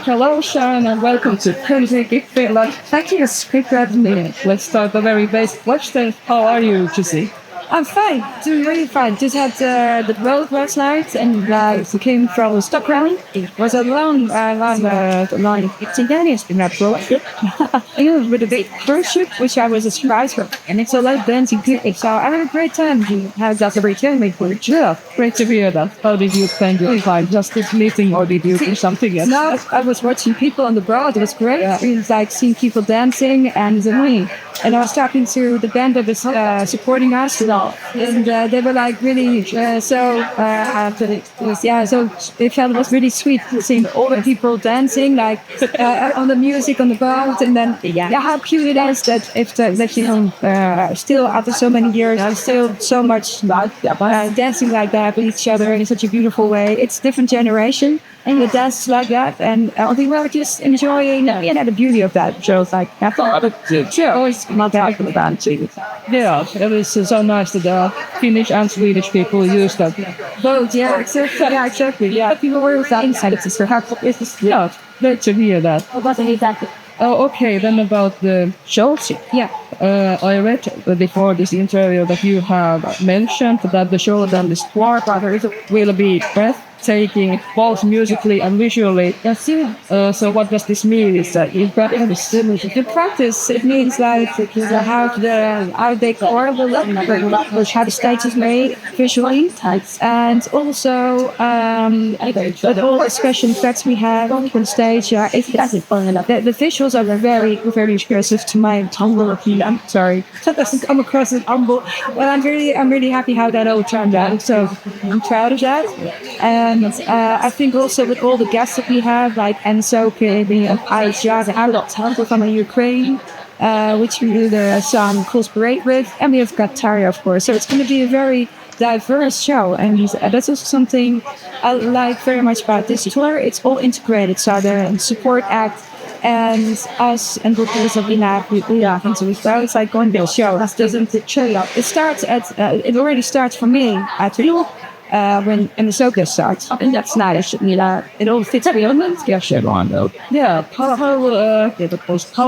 Hello, Sharon, and welcome to Helsinki, Finland. Thank you for having me. Let's start the very basic question. How are you, Jussi? I'm fine, doing really fine. Just had the road last night and came from Stockholm. It was a long 15 days in that road trip. With a big cruise ship, which I was surprised for. And it's a lot of dancing people, so I had a great time. Have that every time. Yeah, great to hear that. How did you spend your time? Just this meeting, or did you do something else? No, I was watching people on the road. It was great. Yeah. It was like seeing people dancing and I was talking to the band that was supporting us, and they were like really so they felt it was really sweet seeing all the people dancing like on the music on the boat, and then how cute it is that still after so many years, still so much dancing like that with each other in such a beautiful way. It's different generation. And the dance like that, and I think we're just enjoying the beauty of that. Shows like I thought, always not out from the band too. Yeah, it was so nice that Finnish and Swedish people use that. Both, exactly. Yeah, people were inside of this. Yeah, great to hear that. Exactly. Oh, okay. Then about the shows. Yeah. I read before this interview that you have mentioned that the show that the Square Brothers will be breathtaking, both musically and visually. So what does this mean? Is that in practice, it means like how the decor how the stage is made visually, and also all the special effects we have on the stage. The visuals are very, very impressive to my humble opinion. I'm sorry, that doesn't come across as humble. Well, I'm really happy how that all turned out. So I'm proud of that. And I think also with all the guests that we have, like Enzo, Adel from Ukraine, which we do the song Collaborate with, and we have got Tarja, of course. So it's going to be a very diverse show, and that's also something I like very much about this tour. It's all integrated, so the support act and us and the people that we have, so it's like going to a show. That doesn't chill up. It already starts for me at when the soca starts, and that's nice. It all fits everyone. Yeah. How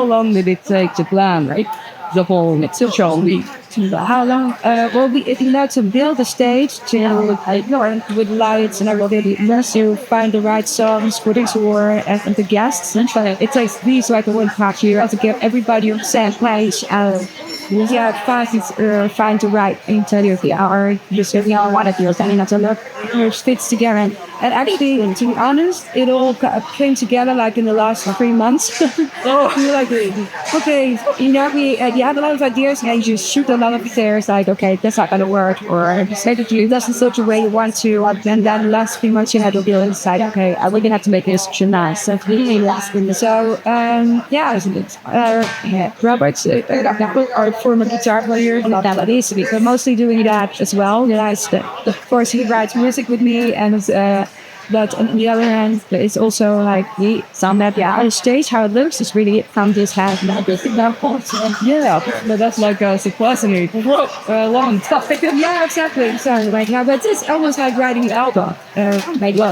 long did it take to plan? Right. The whole show. How long? We had to build the stage with lights and everything. To find the right songs for the tour and the guests. It takes these like a 1.5 years to get everybody on the same place. Find the right interview or just one of yours. That's a lot of fits together. And actually, to be honest, it all came together like in the last 3 months. We're like, okay, we have a lot of ideas and you shoot a lot of things like, okay, that's not going to work, or say that you that's in such a way you want to, and then the last 3 months you had to be inside, okay, we're going to have to make this nice. So, Robert, our former guitar player, we're mostly doing that as well. Of course, he writes music with me, and but on the other hand, it's also like on the stage, how it looks is really from this half. Yeah, but that's like surprisingly long topic. Yeah, exactly. Sorry, but it's almost like writing an album.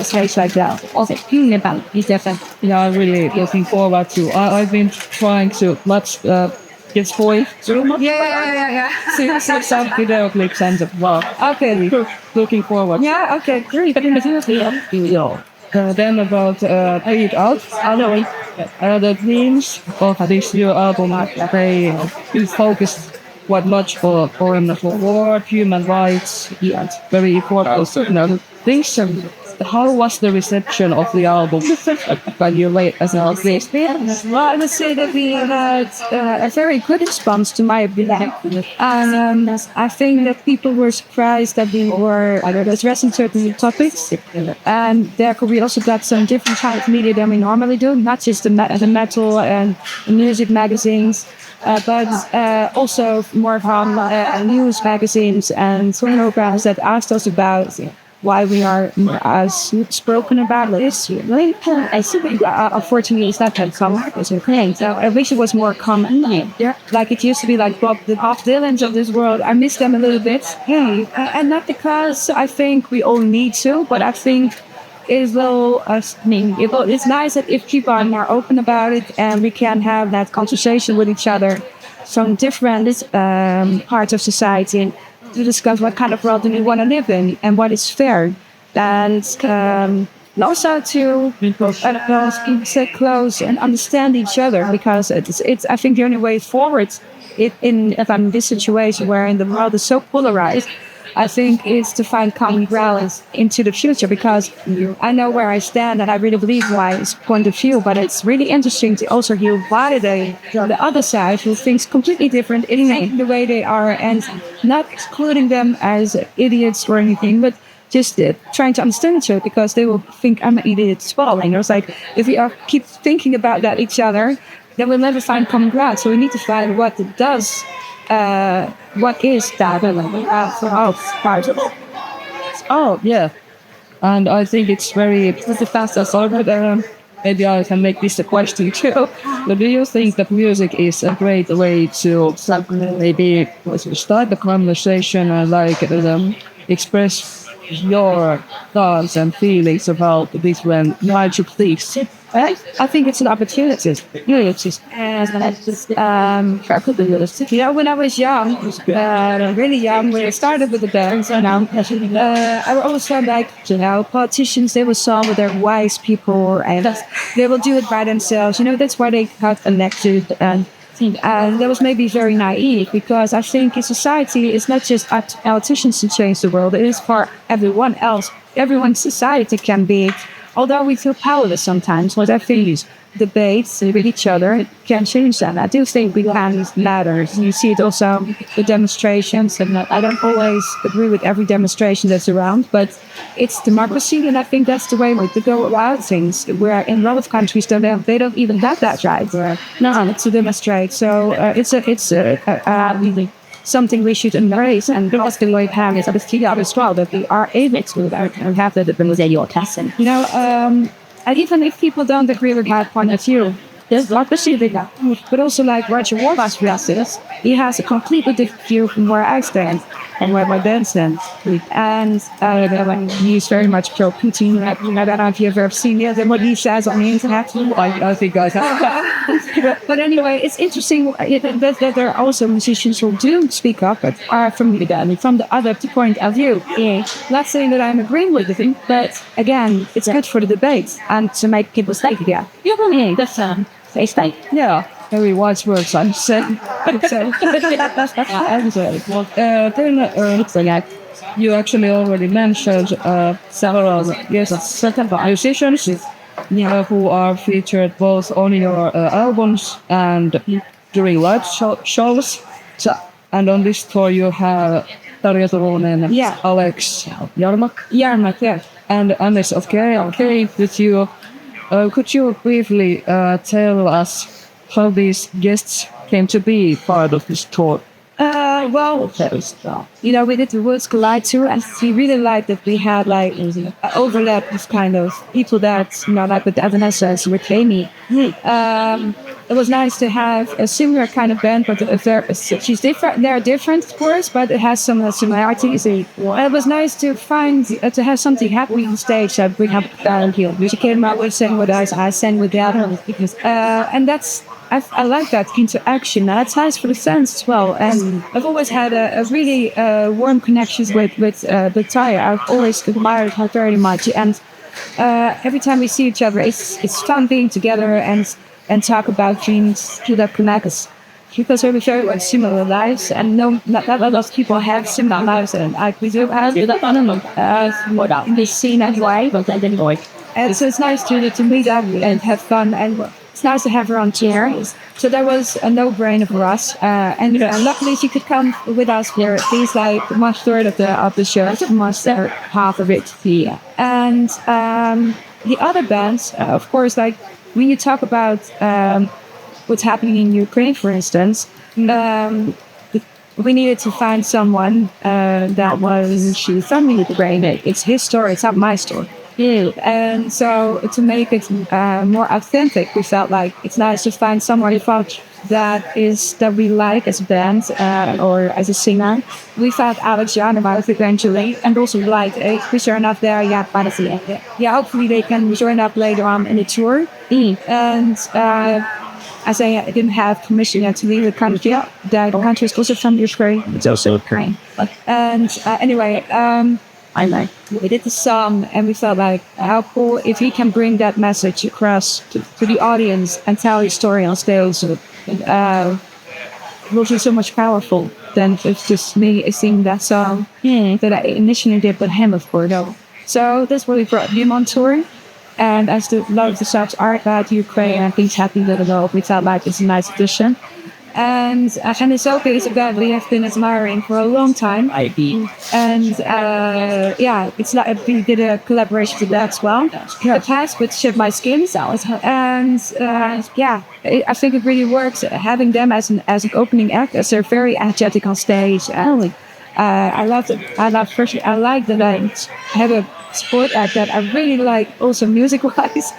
Stage like that. Also, about it's different. Yeah, I'm really looking forward to. I've been trying to watch. It's boy. Yeah. See some video clips and wow. Okay, looking forward. Yeah, okay, great. Then about Paid Out. The themes of this new album, they focus quite much for war, human rights, and very important things. How was the reception of the album when you late as an artist? Well, I would say that we had a very good response to my opinion. I think that people were surprised that we were addressing certain topics, and therefore we also got some different kind of media than we normally do, not just the metal and music magazines, but also more from news magazines and programs that asked us about why we are as spoken about this. I think unfortunately it's not that common as a thing. So I wish it was more common. Like it used to be like Bob Dylan's of this world. I miss them a little bit. And not because I think we all need to, but I think it's nice that if people are more open about it and we can have that conversation with each other from different parts of society to discuss what kind of world do we want to live in and what is fair. And also to stay close and understand each other, because it's I think the only way forward in this situation where the world is so polarized. I think is to find common ground into the future, because I know where I stand and I really believe my point of view, but it's really interesting to also hear why the other side who thinks completely different in the way they are, and not excluding them as idiots or anything, but just trying to understand each other, because they will think I'm an idiot as well. And it's like, if we keep thinking about that each other, then we'll never find common ground. So we need to find what it does. What is that for us part of it? Oh, yeah. And I think it's very fast as well, but maybe I can make this a question too. But do you think that music is a great way to maybe start the conversation and express your thoughts and feelings about different larger things? I think it's an opportunity. When I was young, really young, when I started with the band, I always felt like, politicians, they will solve with their wise people and they will do it by themselves. That's why they got elected. And that was maybe very naive, because I think in society, it's not just politicians to change the world, it is for everyone else. Everyone's society can be, although we feel powerless sometimes, what I think is debates with each other can change that. I do think big hands matters. You see it also with demonstrations, and I don't always agree with every demonstration that's around, but it's democracy, and I think that's the way to go about things. Where in a lot of countries they don't even have that right to demonstrate. So it's something we should embrace, and that's the way parents as well, that we are able to have that ability. And even if people don't agree with my point of view, there's democracy there. But also like Roger Waters, he has a completely different view from where I stand and where my band stands. And he's very much pro-Putin. I don't know if you've ever seen what he says on the internet. I think I have. But anyway, it's interesting that there are also musicians who do speak up, but are from the other point of view. Not saying that I'm agreeing with him, but again, it's good for the debate and to make people think. That's Yeah, very wise words, I'm saying. You actually already mentioned several musicians who are featured both on your albums and during live shows. And on this tour you have Tarja Turunen, Alex Jarmak, yeah. And Anders of K with you. Could you briefly tell us how these guests came to be part of this tour? We did the Worlds Collide tour, and we really liked that we had an overlap of kind of people that, with Vanessa and with Amy. It was nice to have a similar kind of band, but she's different. They're different, of course, but it has some similarities. It was nice to to have something happening on stage that we have band here. She came out with sang with us, I sang with Adel, and that's. I like that interaction. That's nice for the fans as well. And I've always had a really warm connection with Tarja. I've always admired her very much. And every time we see each other, it's fun being together and talk about things that connect us. Because we're very similar lives, and not a lot of people have similar lives. And we do have in this scene anyway. And so it's nice to meet up and have fun, and it's nice to have her on tour. So that was a no-brainer for us. And luckily she could come with us for at least one third of the show, almost half of it. And the other bands, of course, when you talk about what's happening in Ukraine, for instance, we needed to find someone that was from Ukraine. It's his story, it's not my story. And so to make it more authentic, we felt like it's nice to find someone from that we like as a band or as a singer. We found Alex Jan about eventually, and also like which are not there yet, but hopefully they can join up later on in the tour. And as I didn't have permission yet to leave the country, the country is also from Ukraine. It's also Ukraine. And anyway, we did the song, and we felt like how cool if he can bring that message across to the audience and tell his story on stage. It will be so much powerful than if it's just me singing that song that I initially did with him, of course. So that's why we brought him on tour. And as a lot of the songs are about Ukraine and things happening in the world, we felt like it's a nice addition. And Isoka is a band we have been admiring for a long time. And it's like we did a collaboration with that as well. The past with Ship My Skin. And I think it really works having them as an opening act, as they're very energetic on stage. I love it. I like that I have a sport act that I really like, also music-wise.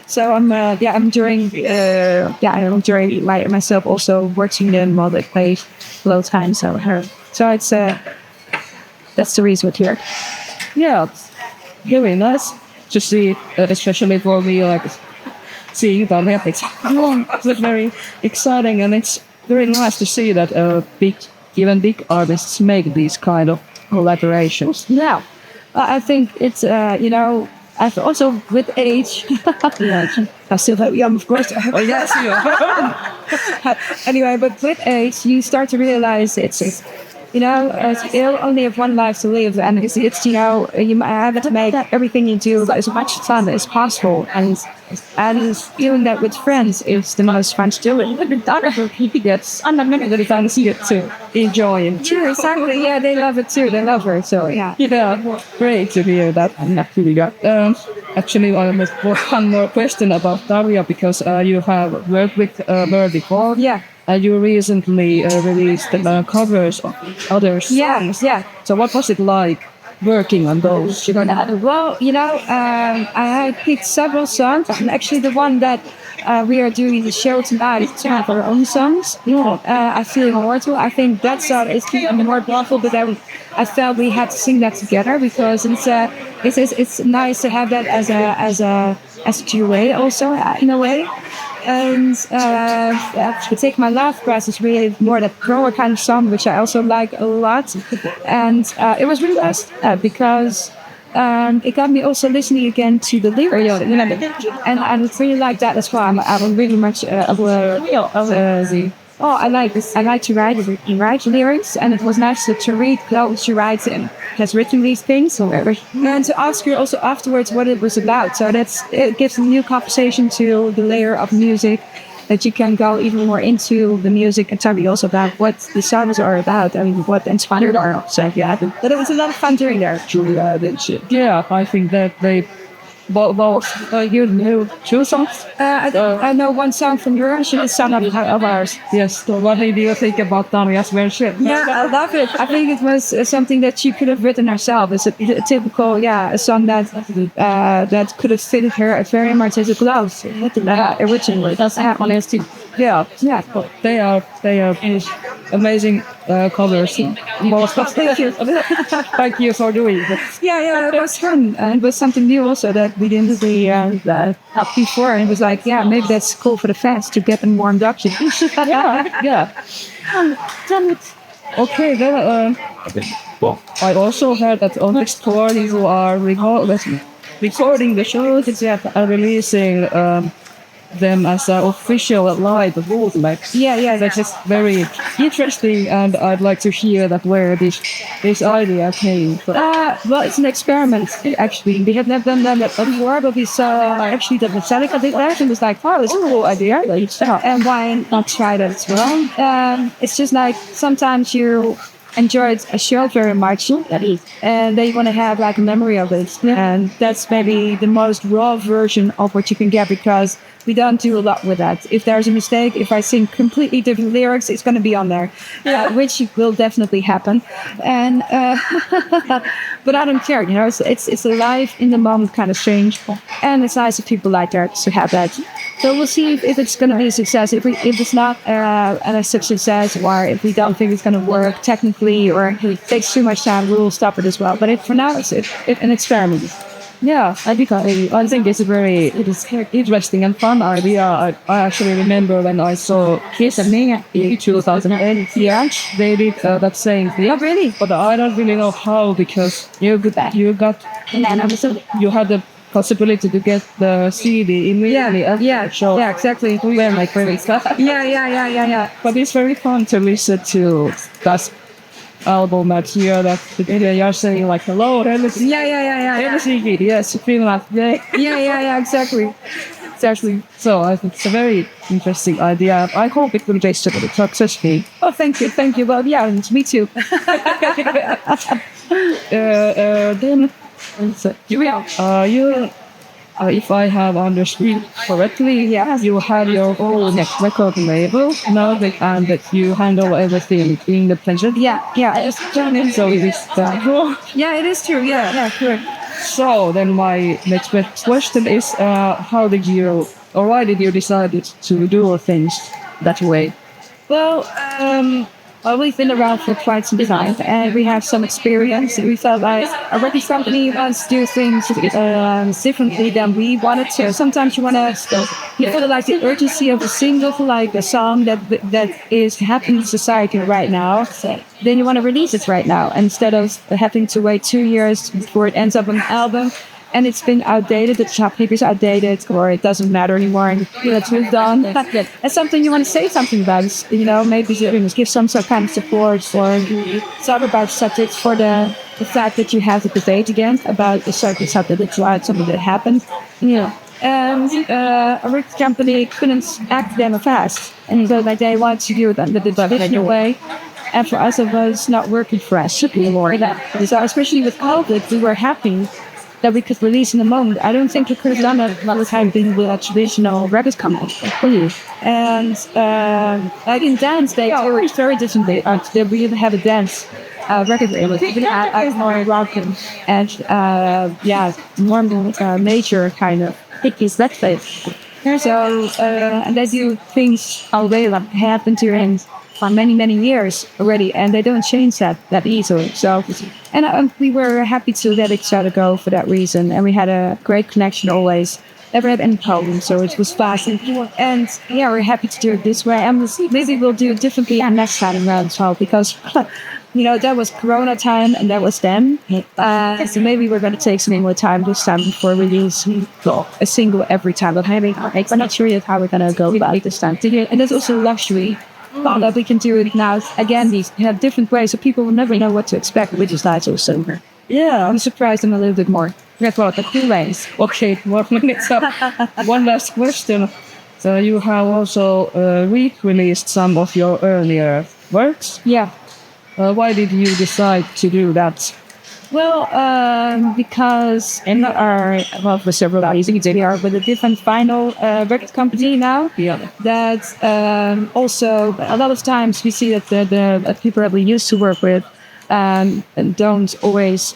So I'm enjoying myself also watching them while they play low time. So it's that's the reason we're here. Yeah, it's really nice to see, especially for me, like seeing the Olympics. It's very exciting, and it's very nice to see that even big artists make these kind of collaborations. Yeah. I think it's, I've also with age, I'm still very young, of course. Oh, yes, you are. Anyway, but with age, you start to realize it's you only have one life to live, and it's you have to make everything you do as much fun as possible, and feeling that with friends is the most fun to do it. But with other people, I'm not many that I see it to enjoy it. Yeah, exactly. Yeah, they love it too. They love her. So yeah, great to hear that. Actually, I have one more question about Daria, because you have worked with her before. Yeah. You recently released covers of other songs. Yeah. So what was it like working on those? Well, I picked several songs, and actually the one that we are doing the show tonight is two of our own songs. I Feel Immortal. I think that song is more powerful, but I felt we had to sing that together because it's nice to have that as a duet also in a way. And Take My Last Breath is really more that grower kind of song, which I also like a lot. And it was really nice because it got me also listening again to the lyrics. And I really like that as well. I'm really much I like to write lyrics, and it was nice to read how she writes and has written these things. And to ask her also afterwards what it was about. So it gives a new conversation to the layer of music, that you can go even more into the music and tell me also about what the songs are about and what inspired our. So but it was a lot of fun doing there. Yeah, I think that they both you knew two songs. I know one song from her. She is son of ours. Yes. So what do you think about Daria's version? Yeah, I love it. I think it was something that she could have written herself. It's a typical, a song that could have fitted her very much as a glove. Originally, that's honesty. Yeah. They are amazing covers. Thank you. Thank you for doing it. Yeah, it was fun. And it was something new also that we didn't see before. And it was like, maybe that's cool for the fans to get them warmed up. Yeah. Okay, then I also heard that on next tour you are recording the shows, are releasing them as an official live bootleg. Yeah. That's just very interesting, and I'd like to hear that where this idea came from. Well, it's an experiment actually. We have never done that before, but we saw actually the Metallica did that, and was like, oh, it's a cool idea. And why not try that as well? It's just like sometimes you enjoyed a show very much, and they want to have like a memory of it, and that's maybe the most raw version of what you can get, because we don't do a lot with that. If there's a mistake, if I sing completely different lyrics, it's going to be on there, which will definitely happen. And But I don't care, it's a life in the moment kind of thing. And it's nice if people like that to have that. So we'll see if it's going to be a success. If it's not a success, or if we don't think it's going to work technically, or if it takes too much time, we will stop it as well. But for now, it's an experiment. Yeah, I think it's a very interesting and fun idea. I actually remember when I saw Kiss in 2008. Yeah, they did that saying. Yeah, really? But I don't really know how, because you had the possibility to get the CD immediately. Yeah, exactly. We were like very stuff. Yeah. But it's very fun to listen to that album that they are saying like hello, Helsinki. Yeah. Helsinki, yes, Finland. Yeah, exactly. So I think it's a very interesting idea. I hope it will be successful. Oh, thank you. Well, yeah, me too. Then, if I have understood correctly, you have your own record label now, and that you handle everything independently. Yeah. So it is cool. Yeah, it is true. Yeah, correct. So then my next question is, why did you decide to do things that way? Well, we've been around for quite some time, and we have some experience. We felt like a record company wants to do things differently than we wanted to. Sometimes you feel like the urgency of a single, like a song that is happening in society right now. Then you want to release it right now, instead of having to wait 2 years before it ends up on an album. And it's been outdated, the top paper's outdated, or it doesn't matter anymore, and it's moved on. That's something you want to say something about. Maybe give some kind of support, or talk about subjects, for the fact that you have the debate again about a certain subject, something that happened. And a record company couldn't act them fast, and so they want to do it in the traditional way. And for us, it was not working for us anymore. So especially with COVID, we were happy that we could release in the moment. I don't think we could have done it with a traditional record company. And like in dance, they work very differently. They really have a dance record label. I more rock and normal nature kind of hippies, let's say. So and they do things already that happened to them for many years already, and they don't change that easily. So, and we were happy to let each other go for that reason, and we had a great connection always. Never had any problems, so it was fast. And we're happy to do it this way, and maybe we'll do it differently next time around as well, because that was Corona time, and that was them. So maybe we're going to take some more time this time before we release a single every time. But I'm not sure yet how we're going to go about it this time. And there's also luxury. That we can do it now again. These have different ways, so people will never know what to expect, which is nice also. Yeah, I'm surprised them a little bit more. That's what the two ways. Okay, 1 minute. So one last question. So you have also re-released some of your earlier works. Yeah. Why did you decide to do that? Well, because for several reasons, we are with a different vinyl record company now. Yeah. That also a lot of times we see that the people that we used to work with don't always.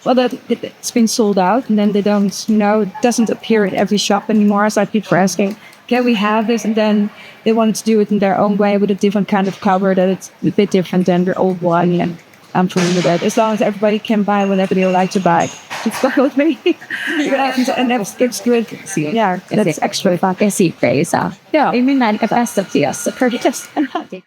It's been sold out, and then they don't. It doesn't appear at every shop anymore. So people are asking, can we have this? And then they wanted to do it in their own way with a different kind of cover that it's a bit different than their old one. And I'm fine with that. As long as everybody can buy whatever they like to buy. It's fine with me. And it's good. Yeah, that's extra fun. Yeah. I mean, like, the best of the